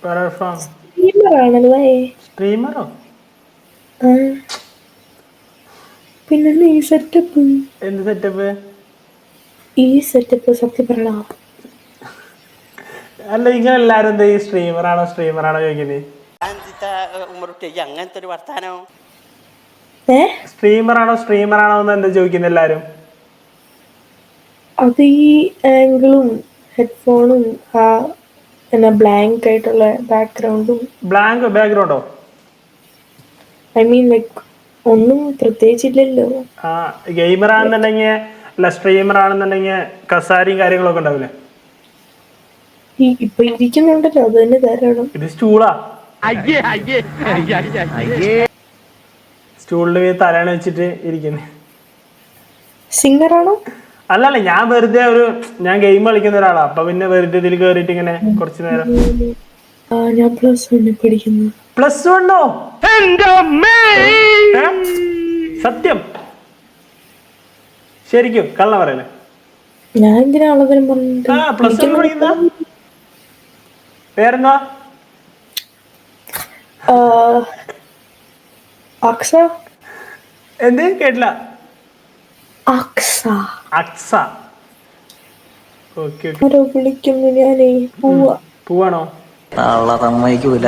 സ്ട്രീമറാണല്ലേ? സ്ട്രീമറോ? പിന്നെ ഈ സെറ്റപ്പ്, എന്ത് സെറ്റപ്പ്? ഈ സെറ്റപ്പ് സത്യം പറയണ. അല്ല, നിങ്ങൾ എല്ലാരും എന്താ ഈ സ്ട്രീമറാണോ ചോദിക്കുന്നത്? അങ്ങനത്തെ ഒരു വർത്താനോ? സ്ട്രീമറാണോ എന്ന് എന്താ ചോദിക്കുന്നത് എല്ലാരും? അത് ഈ ആംഗിളും ഹെഡ്ഫോണും എന്നാ ബ്ലാങ്ക് ആയിട്ടുള്ള ബാക്ക്ഗ്രൗണ്ടും. ബാക്ക്ഗ്രൗണ്ടോ? ഐ മീൻ ലൈക്ക് ഒന്നും പ്രത്യേകിച്ചില്ലല്ലോ. ഗെയിമർ ആണെന്നുണ്ടെങ്കിൽ അല്ല, സ്ട്രീമർ ആണെന്നുണ്ടെങ്കിൽ കസാരയും കാര്യങ്ങളൊക്കെ ഉണ്ടാവില്ലേ? ഇപ്പൊ ഇരിക്കുന്നുണ്ടല്ലോ, അത് തന്നെ ധാരാളം. ഇത് സ്റ്റൂളാ. സ്റ്റൂളിൽ തലയാണ് വെച്ചിട്ട് ഇരിക്കുന്നത്. സിംഗറാണോ? അല്ലല്ല, ഞാൻ ഗെയിം കളിക്കുന്ന ഒരാളാ. അപ്പൊ പിന്നെ വെറുതെ ഇതിൽ കേറിയിട്ട് ഇങ്ങനെ കുറച്ചു നേരം. ഞാൻ +1 പഠിക്കുന്നു. +1? സത്യം? ശരിക്കും കള്ള പറയല്ലേ? ഞാൻ എന്തിനാ ഉള്ളവരും പറഞ്ഞിട്ട്. +1 പഠിക്കുന്ന പേരെന്താ? അക്സ. എന്ത് കേട്ടില്ല? അക്സ. ഓക്കെ. വിളിക്കുന്നു. ഞാനേ പോവാണോ? സമ്മതിക്കൂല.